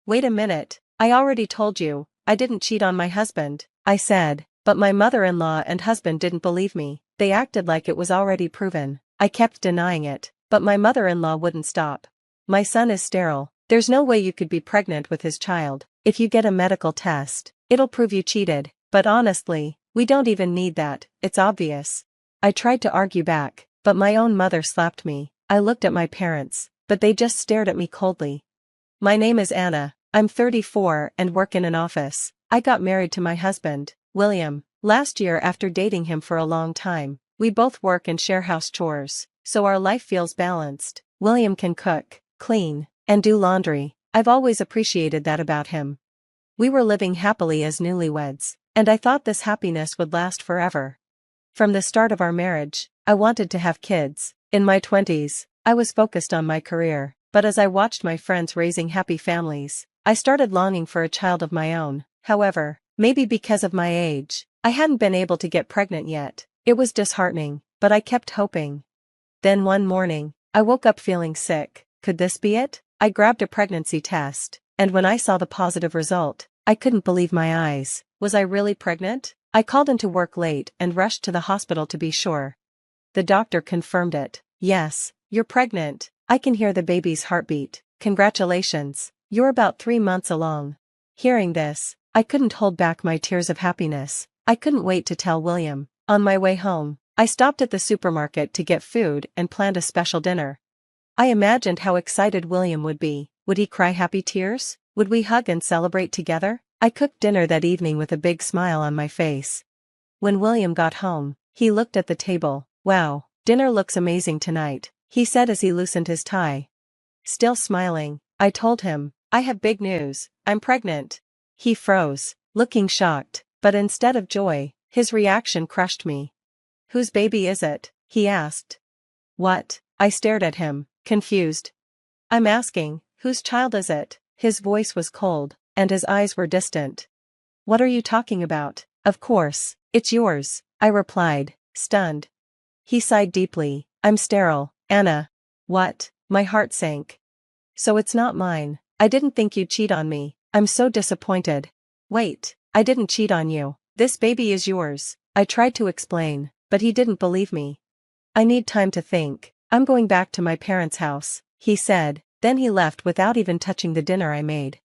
Wait a minute, I already told you, I didn't cheat on my husband, I said, but my mother-in-law and husband didn't believe me. They acted like it was already proven. I kept denying it, but my mother-in-law wouldn't stop. My son is sterile. There's no way you could be pregnant with his child. If you get a medical test, it'll prove you cheated, but honestly, we don't even need that, it's obvious. I tried to argue back, but my own mother slapped me. I looked at my parents, but they just stared at me coldly. My name is Anna, I'm 34 and work in an office. I got married to my husband, William, last year after dating him for a long time. We both work and share house chores, so our life feels balanced. William can cook, clean, and do laundry. I've always appreciated that about him. We were living happily as newlyweds, and I thought this happiness would last forever. From the start of our marriage, I wanted to have kids. In my 20s, I was focused on my career, but as I watched my friends raising happy families, I started longing for a child of my own. However, maybe because of my age, I hadn't been able to get pregnant yet. It was disheartening, but I kept hoping. Then one morning, I woke up feeling sick. Could this be it? I grabbed a pregnancy test, and when I saw the positive result, I couldn't believe my eyes. Was I really pregnant? I called into work late and rushed to the hospital to be sure. The doctor confirmed it. Yes, you're pregnant. I can hear the baby's heartbeat. Congratulations, you're about 3 months along. Hearing this, I couldn't hold back my tears of happiness. I couldn't wait to tell William. On my way home, I stopped at the supermarket to get food and planned a special dinner. I imagined how excited William would be. Would he cry happy tears? Would we hug and celebrate together? I cooked dinner that evening with a big smile on my face. When William got home, he looked at the table. Wow, dinner looks amazing tonight, he said as he loosened his tie. Still smiling, I told him, I have big news, I'm pregnant. He froze, looking shocked, but instead of joy, his reaction crushed me. Whose baby is it? He asked. What? I stared at him, confused. I'm asking, whose child is it? His voice was cold, and his eyes were distant. What are you talking about? Of course, it's yours, I replied, stunned. He sighed deeply. I'm sterile, Anna. What? My heart sank. So it's not mine. I didn't think you'd cheat on me. I'm so disappointed. Wait, I didn't cheat on you. This baby is yours. I tried to explain, but he didn't believe me. I need time to think. I'm going back to my parents' house, he said, then he left without even touching the dinner I made.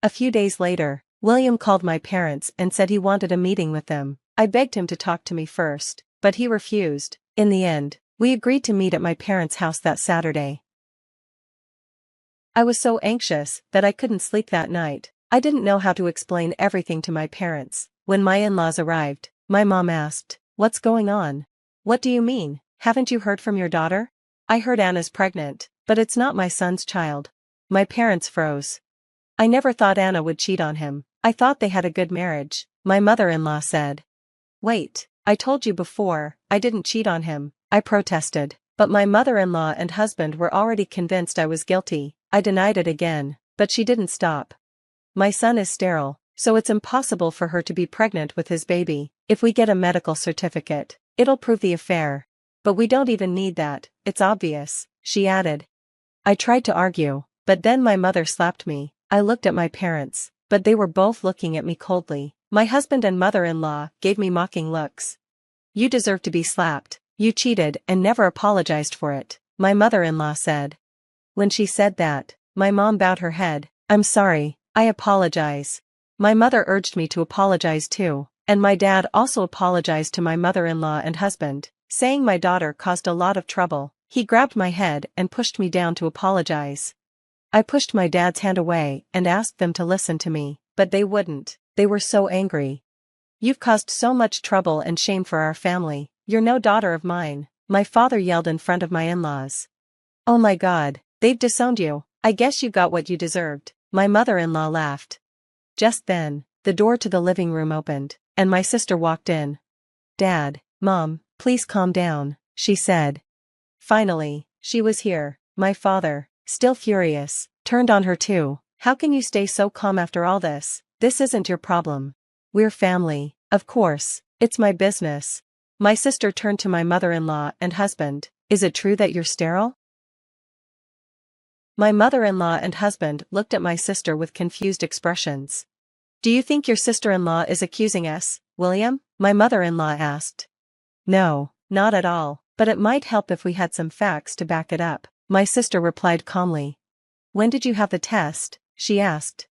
A few days later, William called my parents and said he wanted a meeting with them. I begged him to talk to me first, but he refused. In the end, we agreed to meet at my parents' house that Saturday. I was so anxious that I couldn't sleep that night. I didn't know how to explain everything to my parents. When my in-laws arrived, my mom asked, "What's going on? What do you mean? Haven't you heard from your daughter?" I heard Anna's pregnant, but it's not my son's child. My parents froze. I never thought Anna would cheat on him. I thought they had a good marriage, my mother-in-law said. Wait, I told you before, I didn't cheat on him, I protested, but my mother-in-law and husband were already convinced I was guilty. I denied it again, but she didn't stop. My son is sterile, so it's impossible for her to be pregnant with his baby. If we get a medical certificate, it'll prove the affair. But we don't even need that, it's obvious, she added. I tried to argue, but then my mother slapped me. I looked at my parents, but they were both looking at me coldly. My husband and mother-in-law gave me mocking looks. You deserve to be slapped. You cheated and never apologized for it, my mother-in-law said. When she said that, my mom bowed her head. I'm sorry, I apologize. My mother urged me to apologize too, and my dad also apologized to my mother-in-law and husband, saying my daughter caused a lot of trouble. He grabbed my head and pushed me down to apologize. I pushed my dad's hand away and asked them to listen to me, but they wouldn't. They were so angry. You've caused so much trouble and shame for our family. You're no daughter of mine, my father yelled in front of my in-laws. Oh my God, they've disowned you. I guess you got what you deserved, my mother-in-law laughed. Just then, the door to the living room opened, and my sister walked in. Dad, Mom, please calm down, she said. Finally, she was here. My father, still furious, turned on her too. How can you stay so calm after all this? This isn't your problem. We're family, of course, it's my business. My sister turned to my mother-in-law and husband. Is it true that you're sterile? My mother-in-law and husband looked at my sister with confused expressions. Do you think your sister-in-law is accusing us, William? My mother-in-law asked. No, not at all, but it might help if we had some facts to back it up, my sister replied calmly. When did you have the test? She asked.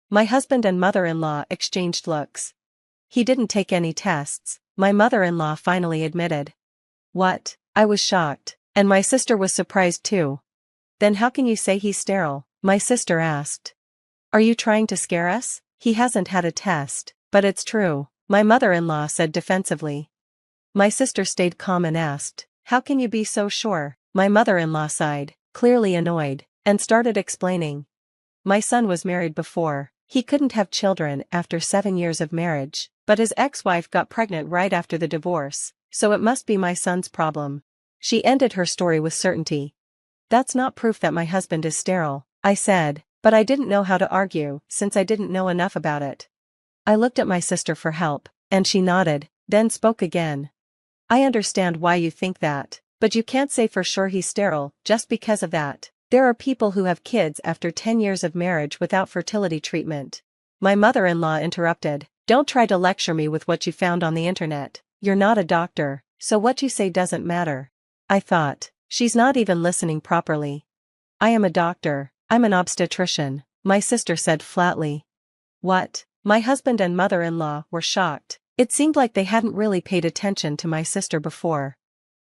My husband and mother-in-law exchanged looks. He didn't take any tests, my mother-in-law finally admitted. What? I was shocked, and my sister was surprised too. Then how can you say he's sterile? My sister asked. Are you trying to scare us? He hasn't had a test, but it's true, my mother-in-law said defensively. My sister stayed calm and asked, how can you be so sure? My mother-in-law sighed, clearly annoyed, and started explaining. My son was married before. He couldn't have children after 7 years of marriage, but his ex-wife got pregnant right after the divorce, so it must be my son's problem. She ended her story with certainty. That's not proof that my husband is sterile, I said, but I didn't know how to argue since I didn't know enough about it. I looked at my sister for help, and she nodded, then spoke again. I understand why you think that, but you can't say for sure he's sterile just because of that. There are people who have kids after 10 years of marriage without fertility treatment. My mother-in-law interrupted. Don't try to lecture me with what you found on the internet. You're not a doctor, so what you say doesn't matter. I thought, she's not even listening properly. I am a doctor, I'm an obstetrician, my sister said flatly. What? My husband and mother-in-law were shocked. It seemed like they hadn't really paid attention to my sister before.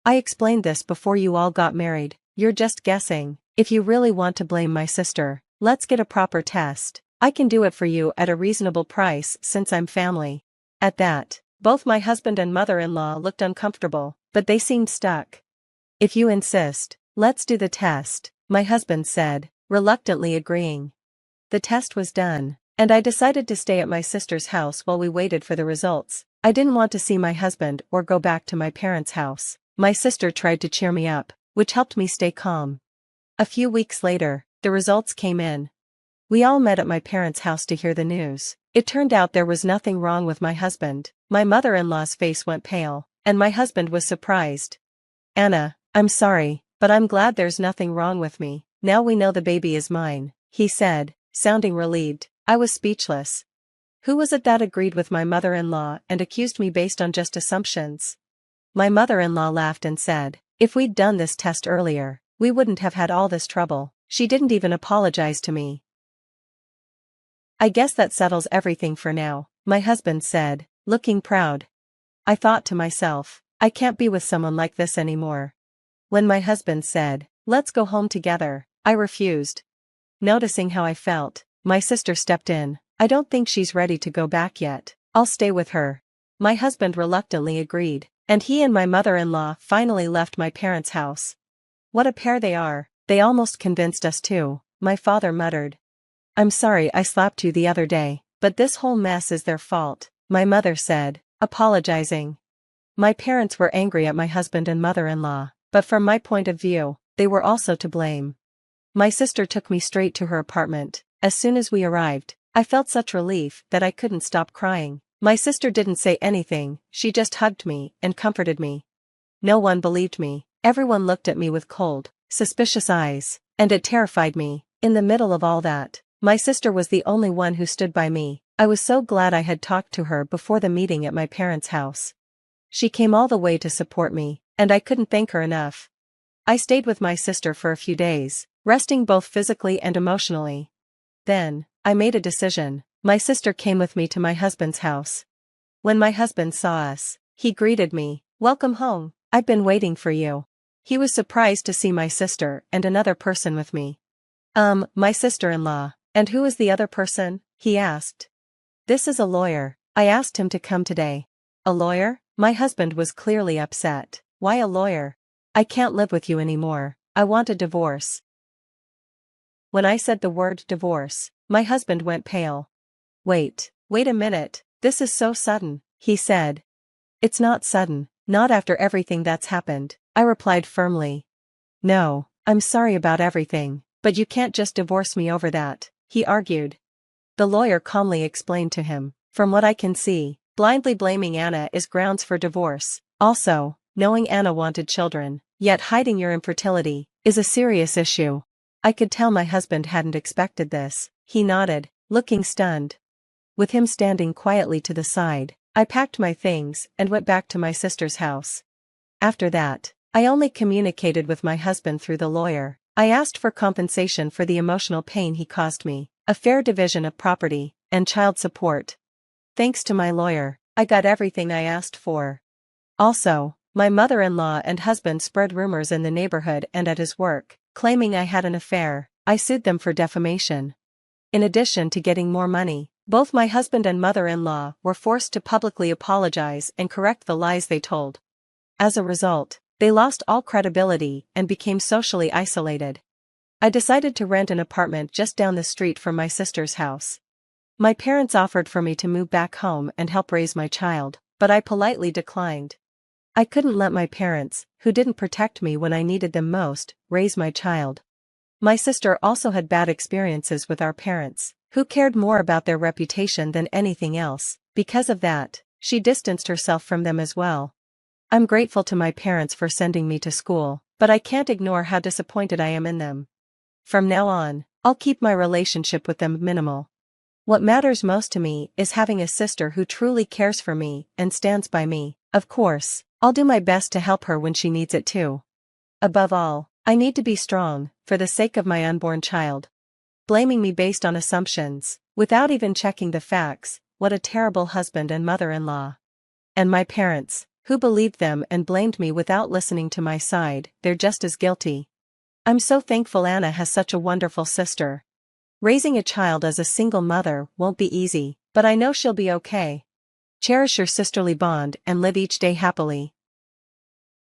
I explained this before you all got married. You're just guessing. If you really want to blame my sister, let's get a proper test. I can do it for you at a reasonable price since I'm family. At that, both my husband and mother-in-law looked uncomfortable, but they seemed stuck. If you insist, let's do the test, my husband said, reluctantly agreeing. The test was done, and I decided to stay at my sister's house while we waited for the results. I didn't want to see my husband or go back to my parents' house. My sister tried to cheer me up, which helped me stay calm. A few weeks later, the results came in. We all met at my parents' house to hear the news. It turned out there was nothing wrong with my husband. My mother-in-law's face went pale, and my husband was surprised. Anna, I'm sorry, but I'm glad there's nothing wrong with me. Now we know the baby is mine, he said, sounding relieved. I was speechless. Who was it that agreed with my mother-in-law and accused me based on just assumptions? My mother-in-law laughed and said, if we'd done this test earlier, we wouldn't have had all this trouble. She didn't even apologize to me. I guess that settles everything for now, my husband said, looking proud. I thought to myself, I can't be with someone like this anymore. When my husband said, let's go home together, I refused. Noticing how I felt, my sister stepped in. I don't think she's ready to go back yet. I'll stay with her. My husband reluctantly agreed, and he and my mother-in-law finally left my parents' house. What a pair they are. They almost convinced us too, my father muttered. I'm sorry I slapped you the other day, but this whole mess is their fault, my mother said, apologizing. My parents were angry at my husband and mother-in-law, but from my point of view, they were also to blame. My sister took me straight to her apartment. As soon as we arrived, I felt such relief that I couldn't stop crying. My sister didn't say anything, she just hugged me and comforted me. No one believed me. Everyone looked at me with cold, suspicious eyes, and it terrified me. In the middle of all that, my sister was the only one who stood by me. I was so glad I had talked to her before the meeting at my parents' house. She came all the way to support me, and I couldn't thank her enough. I stayed with my sister for a few days, resting both physically and emotionally. Then, I made a decision. My sister came with me to my husband's house. When my husband saw us, he greeted me, "Welcome home, I've been waiting for you." He was surprised to see my sister and another person with me. My sister-in-law. And who is the other person? He asked. This is a lawyer. I asked him to come today. A lawyer? My husband was clearly upset. Why a lawyer? I can't live with you anymore. I want a divorce. When I said the word divorce, my husband went pale. Wait a minute, this is so sudden, he said. It's not sudden, not after everything that's happened, I replied firmly. No, I'm sorry about everything, but you can't just divorce me over that, he argued. The lawyer calmly explained to him, from what I can see, blindly blaming Anna is grounds for divorce. Also, knowing Anna wanted children, yet hiding your infertility, is a serious issue. I could tell my husband hadn't expected this. He nodded, looking stunned. With him standing quietly to the side, I packed my things and went back to my sister's house. After that, I only communicated with my husband through the lawyer. I asked for compensation for the emotional pain he caused me, a fair division of property, and child support. Thanks to my lawyer, I got everything I asked for. Also, my mother-in-law and husband spread rumors in the neighborhood and at his work, claiming I had an affair. I sued them for defamation. In addition to getting more money, both my husband and mother-in-law were forced to publicly apologize and correct the lies they told. As a result, they lost all credibility and became socially isolated. I decided to rent an apartment just down the street from my sister's house. My parents offered for me to move back home and help raise my child, but I politely declined. I couldn't let my parents, who didn't protect me when I needed them most, raise my child. My sister also had bad experiences with our parents, who cared more about their reputation than anything else. Because of that, she distanced herself from them as well. I'm grateful to my parents for sending me to school, but I can't ignore how disappointed I am in them. From now on, I'll keep my relationship with them minimal. What matters most to me is having a sister who truly cares for me and stands by me. Of course, I'll do my best to help her when she needs it too. Above all, I need to be strong, for the sake of my unborn child. Blaming me based on assumptions, without even checking the facts, what a terrible husband and mother-in-law. And my parents, who believed them and blamed me without listening to my side, they're just as guilty. I'm so thankful Anna has such a wonderful sister. Raising a child as a single mother won't be easy, but I know she'll be okay. Cherish your sisterly bond and live each day happily.